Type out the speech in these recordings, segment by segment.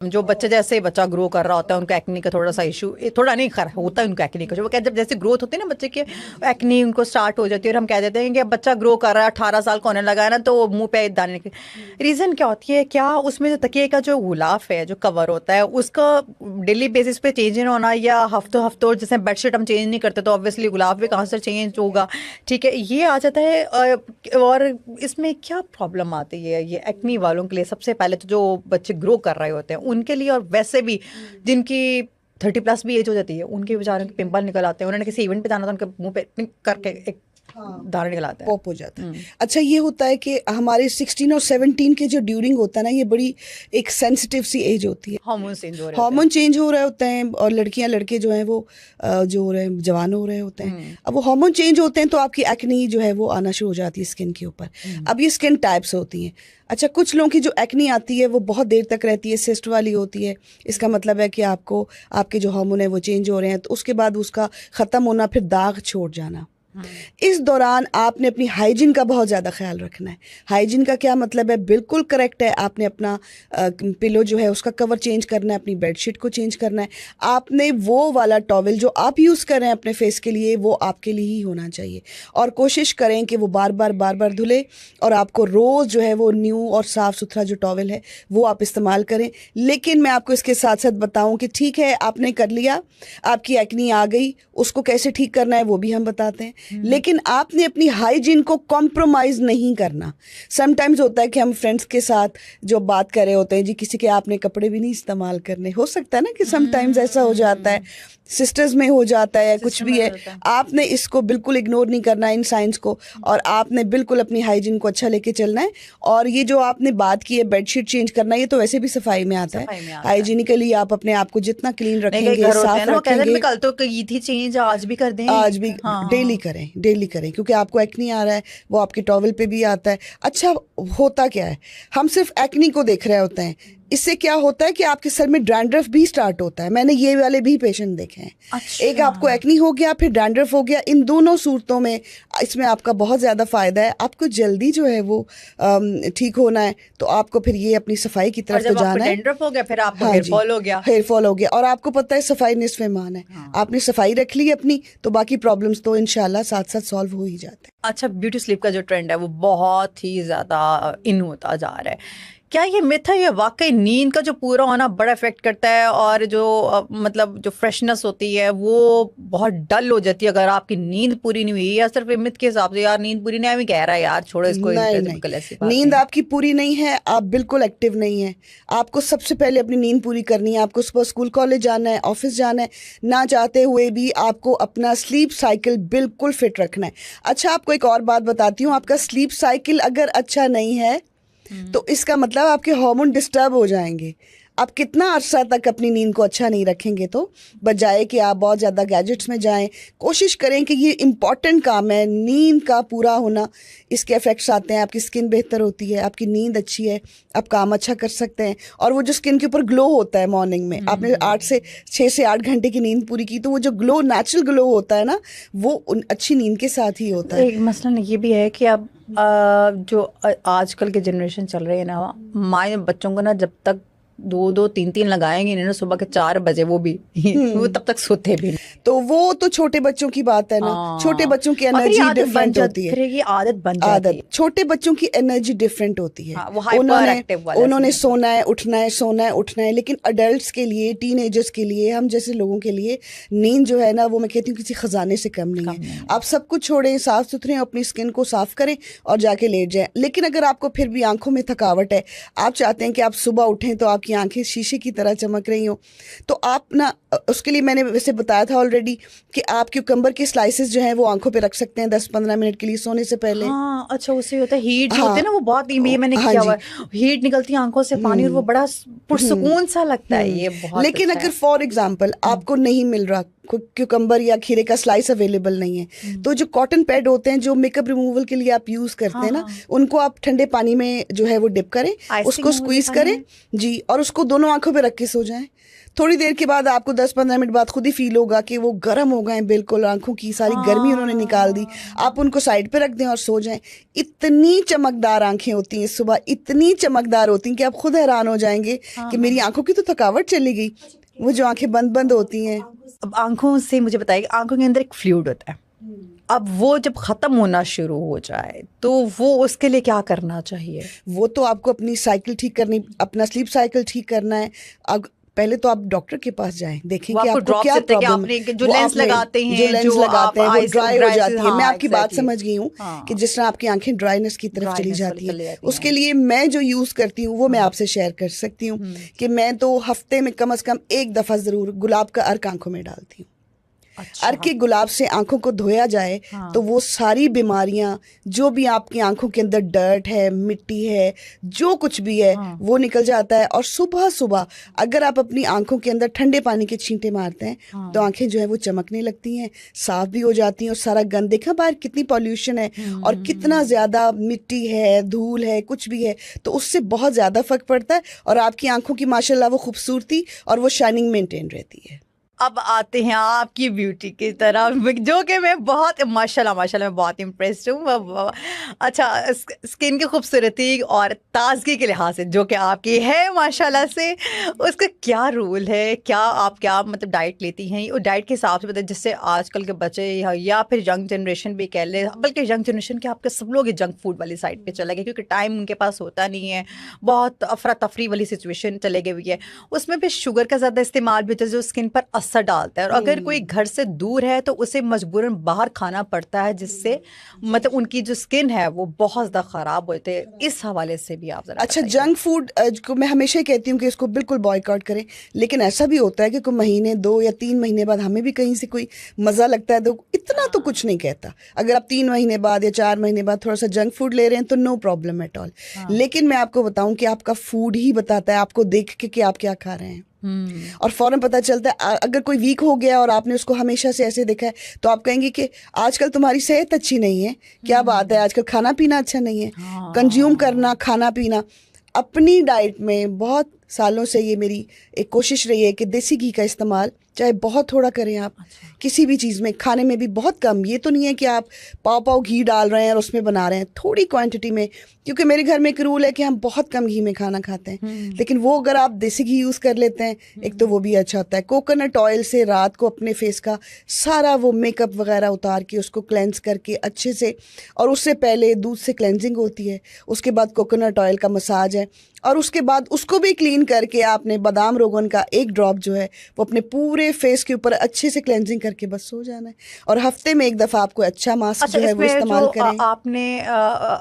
जो बच्चे जैसे बच्चा ग्रो कर रहा होता है उनका एक्ने का थोड़ा सा इशू, थोड़ा नहीं खरा होता है उनका एक्ने का, जो वो कहते हैं जब जैसे ग्रोथ होती है ना बच्चे के, एक्ने उनको स्टार्ट हो जाती है और हम कह देते हैं कि अब बच्चा ग्रो कर रहा है 18 साल का होने लगा है ना तो मुंह पे दाने निकले। रीज़न क्या होती है, क्या उसमें जो तकिए का जो गुलाफ है जो कवर होता है उसका डेली बेसिस पे चेंज नहीं होना, या हफ्तों हफ्तों जैसे बेडशीट हम चेंज नहीं करते तो ऑब्वियसली गुलाफ भी कहाँ से चेंज होगा। ठीक है, ये आ जाता है। और इसमें क्या प्रॉब्लम आती है ये एक्ने वालों के लिए, सबसे पहले तो जो बच्चे ग्रो कर रहे होते हैं उनके लिए, और वैसे भी जिनकी 30+ भी एज हो जाती है उनके बेचारों के पिंपल निकल आते हैं, उन्होंने किसी इवेंट पे जाना था उनके मुंह पे टिक करके एक दाने निकल आता है, पॉप हो जाता है। अच्छा, ये होता है कि हमारे 16 और 17 के जो ड्यूरिंग होता है ना, ये बड़ी एक सेंसिटिव सी एज होती है, हार्मोन चेंज हो रहे हार्मोन चेंज हो रहे होते हैं, और लड़कियां लड़के जो हैं वो जो हो रहे हैं जवान हो रहे होते हैं। अब वो हार्मोन चेंज होते हैं तो आपकी एक्नी जो है वो आना शुरू हो जाती है स्किन के ऊपर। अब ये स्किन टाइप्स होती हैं। अच्छा, कुछ लोगों की जो एक्नी आती है वो बहुत देर तक रहती है, सिस्ट वाली होती है। इसका मतलब है कि आपको आपके जो हार्मोन है वो चेंज हो रहे हैं, तो उसके बाद उसका ख़त्म होना, फिर दाग छोड़ जाना। इस दौरान आपने अपनी हाइजीन का बहुत ज़्यादा ख्याल रखना है। हाइजीन का क्या मतलब है, बिल्कुल करेक्ट है, आपने अपना पिलो जो है उसका कवर चेंज करना है, अपनी बेडशीट को चेंज करना है। आपने वो वाला टॉवल जो आप यूज़ कर रहे हैं अपने फेस के लिए वो आपके लिए ही होना चाहिए, और कोशिश करें कि वो बार बार धुले, और आपको रोज़ जो है वो न्यू और साफ़ सुथरा जो टॉवल है वो आप इस्तेमाल करें। लेकिन मैं आपको इसके साथ साथ बताऊँ कि ठीक है आपने कर लिया, आपकी एक्नी आ गई, उसको कैसे ठीक करना है वो भी हम बताते हैं, लेकिन आपने अपनी हाइजीन को कॉम्प्रोमाइज़ नहीं करना। समटाइम्स होता है कि हम फ्रेंड्स के साथ जो बात कर रहे होते हैं, जी किसी के आपने कपड़े भी नहीं इस्तेमाल करने, हो सकता है ना कि समटाइम्स ऐसा हो जाता है, सिस्टर्स में हो जाता है, कुछ भी है। आपने इसको बिल्कुल इग्नोर नहीं करना इन साइंस को, और आपने बिल्कुल अपनी हाइजीन को अच्छा लेके चलना है। और ये जो आपने बात की है बेडशीट चेंज करना, ये तो वैसे भी सफाई में आता है। हाइजीनिकली आप अपने आप को जितना क्लीन रखेंगे, साफ रखेंगे, कल तो की थी चेंज, आज भी कर दें, आज भी डेली करें, क्योंकि आपको एक्नी आ रहा है, वो आपके टॉवल पे भी आता है। अच्छा, होता क्या है, हम सिर्फ एक्नी को देख रहे होते हैं, इससे क्या होता है कि आपके सर में डैंड्रफ भी स्टार्ट होता है। मैंने ये वाले भी पेशेंट देखे हैं। अच्छा। एक आपको एक्नी हो गया, फिर डैंड्रफ हो गया। इन दोनों सूरतों में इसमें आपका बहुत ज़्यादा फ़ायदा है। आपको जल्दी जो है वो ठीक होना है, तो आपको फिर ये अपनी सफाई की तरफ तो जाना है। डैंड्रफ हो गया फिर आपको हेयर फॉल हो गया, और आपको पता है सफाई निस्फ़े ईमान है। आपने सफाई रख ली अपनी, तो बाकी प्रॉब्लम्स तो इंशाल्लाह साथ साथ सॉल्व हो ही जाते हैं। अच्छा, ब्यूटी स्लीप का जो ट्रेंड है वो बहुत ही ज़्यादा इन होता जा रहा है। क्या ये मिथ है, ये वाकई नींद का जो पूरा होना बड़ा इफेक्ट करता है, और जो मतलब जो फ्रेशनेस होती है वो बहुत डल हो जाती है अगर आपकी नींद पूरी नहीं हुई, या सिर्फ मिथ के हिसाब से यार नींद पूरी नहीं, कह रहा है यार छोड़ो इसको? नहीं, नींद आपकी पूरी नहीं है, आप बिल्कुल एक्टिव नहीं है। आपको सबसे पहले अपनी नींद पूरी करनी है। आपको सुबह स्कूल कॉलेज जाना है, ऑफिस जाना है, ना चाहते हुए भी आपको अपना स्लीप साइकिल बिल्कुल फिट रखना है। अच्छा, आपको एक और बात बताती हूँ, आपका स्लीप साइकिल अगर अच्छा नहीं है तो इसका मतलब आपके हार्मोन डिस्टर्ब हो जाएंगे। आप कितना अरसा तक अपनी नींद को अच्छा नहीं रखेंगे, तो बजाय कि आप बहुत ज़्यादा गैजेट्स में जाएं, कोशिश करें कि ये इम्पॉर्टेंट काम है नींद का पूरा होना। इसके इफ़ेक्ट्स आते हैं, आपकी स्किन बेहतर होती है, आपकी नींद अच्छी है, आप काम अच्छा कर सकते हैं। और वो जो स्किन के ऊपर ग्लो होता है मॉर्निंग में, आपने 6 से 8 घंटे की नींद पूरी की, तो वो जो ग्लो, नेचुरल ग्लो होता है ना, वो अच्छी नींद के साथ ही होता है। एक मसला ये भी है कि अब जो आजकल के जनरेशन चल रही है ना, माँ बच्चों को ना जब तक 2-2, 3-3 लगाएंगे इन्होंने सुबह के 4 बजे, वो भी वो तब तक सोते भी नहीं। तो वो तो छोटे बच्चों की बात है ना। छोटे बच्चों की एनर्जी डिफरेंट होती है, फिर ये आदत बन जाती है। छोटे बच्चों की एनर्जी डिफरेंट होती है। वो हाइपर एक्टिव वाला, उन्होंने सोना है, उठना है, सोना है, उठना है। लेकिन अडल्ट्स के लिए, टीनेजर्स के लिए, हम जैसे लोगों के लिए नींद जो है ना, वो मैं कहती हूँ किसी खजाने से कम नहीं है। आप सब कुछ छोड़ें, साफ सुथरे अपनी स्किन को साफ करें और जाके लेट जाएं। लेकिन अगर आपको फिर भी आंखों में थकावट है, आप चाहते हैं कि आप सुबह उठें तो आपकी आंखें शीशे की तरह चमक रही हो, तो आप ना, उसके लिए मैंने वैसे बताया था ऑलरेडी कि आप क्यूकम्बर के स्लाइसेस जो हैं वो आंखों पे रख सकते हैं 10-15 मिनट के लिए सोने से पहले। हाँ, अच्छा, उससे होता है हीट जो होते हैं ना, वो बहुत, ये मैंने किया हुआ है, हीट निकलती है आंखों से पानी, और वो बड़ा पुरसुकून सा लगता है, ये बहुत। लेकिन अगर फॉर एग्जांपल आपको नहीं मिल रहा, क्यूकम्बर या खीरे का स्लाइस अवेलेबल नहीं है, तो जो कॉटन पैड होते हैं जो मेकअप रिमूवल के लिए आप यूज़ करते हैं ना, उनको आप ठंडे पानी में जो है वो डिप करें, उसको स्क्वीज़ करें जी, और उसको दोनों आंखों पे रख के सो जाएं। थोड़ी देर के बाद आपको 10-15 मिनट बाद खुद ही फील होगा कि वो गर्म हो गए, बिल्कुल आंखों की सारी गर्मी उन्होंने निकाल दी। आप उनको साइड पे रख दें और सो जाएं। इतनी चमकदार आंखें होती हैं सुबह, इतनी चमकदार होती हैं कि आप खुद हैरान हो जाएंगे कि मेरी आंखों की तो थकावट चली गई। वो जो आंखें बंद बंद होती हैं। अब आंखों से मुझे बताइए, आंखों के अंदर एक फ्लूइड होता है, अब वो जब ख़त्म होना शुरू हो जाए तो वो उसके लिए क्या करना चाहिए? वो तो आपको अपनी साइकिल ठीक करनी, अपना स्लीप साइकिल ठीक करना है। अब पहले तो आप डॉक्टर के पास जाएं, देखें कि आपको क्या प्रॉब्लम है। जो लेंस लगाते हैं, जो वो ड्राई हो जाती है। मैं आपकी बात exactly. समझ गई हूँ कि जिस तरह आपकी आंखें ड्राइनेस की तरफ चली जाती है, उसके लिए मैं जो यूज़ करती हूँ वो मैं आपसे शेयर कर सकती हूँ कि मैं तो हफ्ते में कम से कम एक दफ़ा ज़रूर गुलाब का अर्क आंखों में डालती हूँ। अच्छा। अर्क के गुलाब से आंखों को धोया जाए तो वो सारी बीमारियां, जो भी आपकी आंखों के अंदर डर्ट है, मिट्टी है, जो कुछ भी है वो निकल जाता है। और सुबह सुबह अगर आप अपनी आंखों के अंदर ठंडे पानी के छींटे मारते हैं तो आंखें जो है वो चमकने लगती हैं, साफ भी हो जाती हैं। और सारा गंद, देखा बाहर कितनी पॉल्यूशन है और कितना ज़्यादा मिट्टी है, धूल है, कुछ भी है, तो उससे बहुत ज़्यादा फ़र्क पड़ता है और आपकी आंखों की माशाल्लाह वो खूबसूरती और वो शाइनिंग मेंटेन रहती है। अब आते हैं आपकी ब्यूटी की तरफ, जो कि मैं बहुत माशाल्लाह मैं बहुत इम्प्रेस्ड हूँ। अच्छा, स्किन की खूबसूरती और ताजगी के लिहाज से जो कि आपकी है माशाल्लाह से, उसका क्या रूल है? आप क्या मतलब डाइट लेती हैं? और डाइट के हिसाब से बताइए, जिससे आजकल के बच्चे या फिर यंग जनरेशन भी कह ले, बल्कि यंग जनरेशन के आपके सब लोग जंक फूड वाली साइड पे चले गए, क्योंकि टाइम उनके पास होता नहीं है, बहुत अफरा तफरी वाली सिचुएशन चले गई हुई है। उसमें भी शुगर का ज़्यादा इस्तेमाल भी जो स्किन पर असर डालता है, और अगर कोई घर से दूर है तो उसे मजबूरन बाहर खाना पड़ता है, जिससे मतलब उनकी जो स्किन है वो बहुत ज़्यादा ख़राब होते हैं। इस हवाले से भी आप ज़रा अच्छा, जंक फूड को मैं हमेशा कहती हूँ कि इसको बिल्कुल बॉयकॉट करें, लेकिन ऐसा भी होता है कि कोई महीने 2 या 3 महीने बाद हमें भी कहीं से कोई मज़ा लगता है, तो इतना तो कुछ नहीं कहता। अगर आप 3 महीने बाद या 4 महीने बाद थोड़ा सा जंक फूड ले रहे हैं तो नो प्रॉब्लम एट ऑल। लेकिन मैं आपको बताऊं कि आपका फूड ही बताता है आपको देख के कि आप क्या खा रहे हैं। और फौरन पता चलता है। अगर कोई वीक हो गया और आपने उसको हमेशा से ऐसे देखा है तो आप कहेंगे कि आजकल तुम्हारी सेहत अच्छी नहीं है, क्या बात है, आजकल खाना पीना अच्छा नहीं है। कंज्यूम करना, खाना पीना, अपनी डाइट में बहुत सालों से ये मेरी एक कोशिश रही है कि देसी घी का इस्तेमाल चाहे बहुत थोड़ा करें आप। किसी भी चीज़ में, खाने में भी बहुत कम। ये तो नहीं है कि आप पाव घी डाल रहे हैं और उसमें बना रहे हैं, थोड़ी क्वांटिटी में। क्योंकि मेरे घर में एक रूल है कि हम बहुत कम घी में खाना खाते हैं, लेकिन वो अगर आप देसी घी यूज़ कर लेते हैं एक तो वो भी अच्छा होता है। कोकोनट ऑयल से रात को अपने फेस का सारा वो मेकअप वगैरह उतार के उसको क्लेंस करके अच्छे से, और उससे पहले दूध से क्लेंजिंग होती है, उसके बाद कोकोनट ऑयल का मसाज है, और उसके बाद उसको भी क्लीन करके आपने बादाम रोगन का एक ड्रॉप जो है वो अपने पूरे फेस के ऊपर अच्छे से क्लेंजिंग करके बस सो जाना है। और हफ्ते में एक दफ़ा आपको अच्छा मास्क जो है वो इस्तेमाल करें। आपने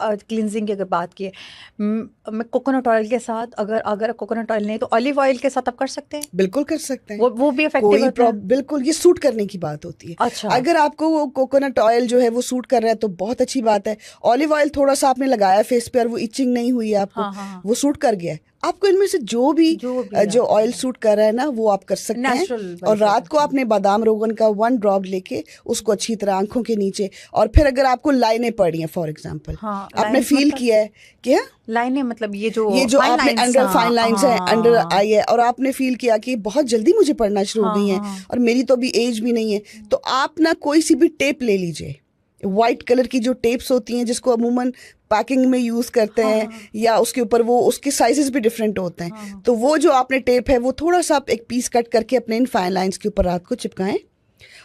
क्लींजिंग की अगर बात की है, मैं कोकोनट ऑयल के साथ, अगर कोकोनट ऑयल नहीं तो ऑलिव ऑयल के साथ आप कर सकते हैं? बिल्कुल कर सकते हैं, वो भी इफेक्टिव होता है। बिल्कुल, ये सूट करने की बात होती है। अच्छा। अगर आपको वो कोकोनट ऑयल जो है वो सूट कर रहा है तो बहुत अच्छी बात है। ऑलिव ऑयल थोड़ा सा आपने लगाया फेस पे और वो इचिंग नहीं हुई आपको, वो सूट कर गया है आपको। इनमें से जो ऑयल सूट कर रहा है ना वो आप कर सकते हैं। और रात को आपने बादाम रोगन का 1 ड्रॉप लेके उसको अच्छी तरह आंखों के नीचे, और फिर अगर आपको लाइनें पड़ी हैं फॉर एग्जांपल, आपने फील किया है क्या लाइनें, मतलब ये जो आपने अंडर फाइन लाइंस है, अंडर आई है, और आपने फील किया कि बहुत जल्दी मुझे पड़ना शुरू हो गई हैं और मेरी तो अभी एज भी नहीं है, तो आप ना कोई सी भी टेप ले लीजिए। वाइट कलर की जो टेप्स होती हैं जिसको अमूमन पैकिंग में यूज़ करते हैं, या उसके ऊपर वो उसके साइजेस भी डिफरेंट होते हैं, तो वो जो आपने टेप है वो थोड़ा सा आप एक पीस कट करके अपने इन फाइन लाइंस के ऊपर रात को चिपकाएं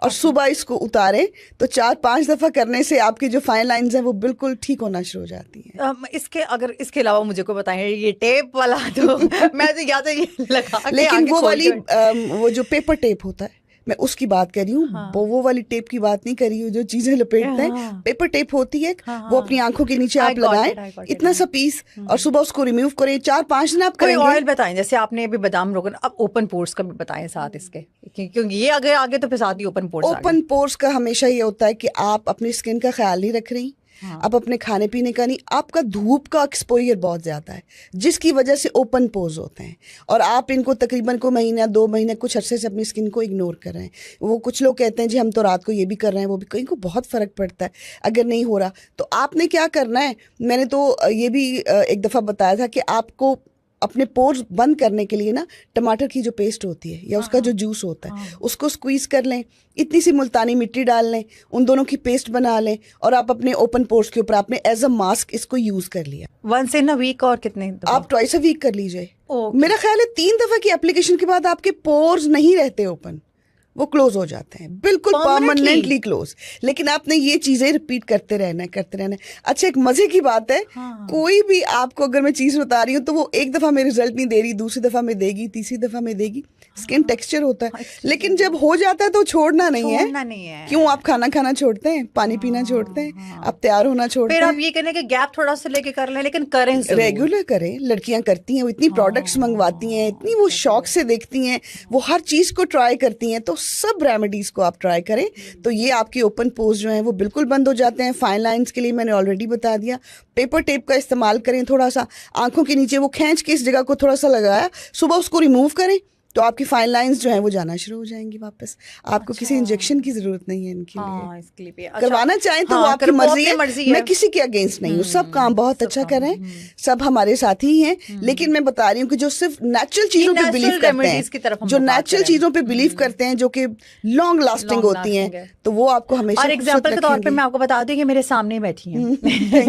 और सुबह इसको उतारें, तो 4-5 दफ़ा करने से आपकी जो फाइन लाइंस हैं वो बिल्कुल ठीक होना शुरू हो जाती हैं। इसके अलावा मुझे को बताएं, ये टेप वाला तो मैं तो या तो ये लगा, लेकिन वो वाली वो जो पेपर टेप होता है मैं उसकी बात कर रही हूँ, वो वाली टेप की बात नहीं कर रही हूँ जो चीजें लपेटते हैं। पेपर टेप होती है, वो अपनी आंखों के नीचे आप लगाएं इतना सा पीस, और सुबह उसको रिमूव करें। 4-5 दिन आप करेंगे। ऑयल बताएं, जैसे आपने अभी बादाम रोगन, अब ओपन पोर्स का भी बताएं साथ इसके, क्योंकि ये आगे तो फिर साथ ही ओपन पोर्स का हमेशा ये होता है कि आप अपनी स्किन का ख्याल नहीं रख रही, आप अपने खाने पीने का नहीं, आपका धूप का एक्सपोजर बहुत ज़्यादा है जिसकी वजह से ओपन पोज होते हैं, और आप इनको तकरीबन को महीना 2 महीने कुछ अरसे से अपनी स्किन को इग्नोर कर रहे हैं। वो कुछ लोग कहते हैं जी हम तो रात को ये भी कर रहे हैं वो भी, कहीं को बहुत फ़र्क पड़ता है। अगर नहीं हो रहा तो आपने क्या करना है, मैंने तो ये भी एक दफ़ा बताया था कि आपको अपने पोर्स बंद करने के लिए ना टमाटर की जो पेस्ट होती है या उसका जो जूस होता है उसको स्क्वीज़ कर लें, इतनी सी मुल्तानी मिट्टी डाल लें, उन दोनों की पेस्ट बना लें और आप अपने ओपन पोर्स के ऊपर आपने एज अ मास्क इसको यूज़ कर लिया। वंस इन अ वीक और कितने दफा? आप ट्वाइस अ वीक कर लीजिए। Okay. मेरा ख्याल है 3 दफ़ा की एप्लीकेशन के बाद आपके पोर्स नहीं रहते ओपन, वो क्लोज हो जाते हैं, बिल्कुल परमानेंटली क्लोज। लेकिन आपने ये चीजें रिपीट करते रहना है। अच्छा, एक मजे की बात है, कोई भी आपको अगर मैं चीज बता रही हूँ तो वो एक दफा में रिजल्ट नहीं दे रही, दूसरी दफा में देगी, तीसरी दफा में देगी। स्किन टेक्सचर होता है, लेकिन जब हो जाता है तो छोड़ना नहीं है। क्यों आप खाना खाना छोड़ते हैं, पानी पीना छोड़ते हैं, आप तैयार होना छोड़ते हैं। फिर आप ये कहने के गैप थोड़ा सा लेके कर लें, लेकिन करें रेगुलर करें। लड़कियां करती हैं, वो इतनी प्रोडक्ट्स मंगवाती हैं, इतनी वो शौक से देखती हैं, वो हर चीज को ट्राई करती हैं, तो सब रेमेडीज को आप ट्राई करें तो ये आपकी ओपन पोज जो है वो बिल्कुल बंद हो जाते हैं। फाइन लाइंस के लिए मैंने ऑलरेडी बता दिया, पेपर टेप का इस्तेमाल करें, थोड़ा सा आंखों के नीचे वो खींच के इस जगह को थोड़ा सा लगाया, सुबह उसको रिमूव करें तो आपकी फाइन लाइंस जो है वो जाना शुरू हो जाएंगी वापस। आपको किसी इंजेक्शन की जरूरत नहीं है इनके लिए। इसके लिए भी करवाना चाहें तो वो आपकी मर्जी है, मैं किसी के अगेंस्ट नहीं हूँ। सब काम बहुत अच्छा कर रहे हैं, सब हमारे साथी ही हैं, लेकिन मैं बता रही हूँ कि जो सिर्फ नेचुरल चीजों पे बिलीव करते हैं, जो नेचुरल चीजों पे बिलीव करते हैं, जो कि लॉन्ग लास्टिंग होती हैं, तो वो आपको हमेशा। और एग्जाम्पल के तौर पर मैं आपको बता दूं कि मेरे सामने बैठी हैं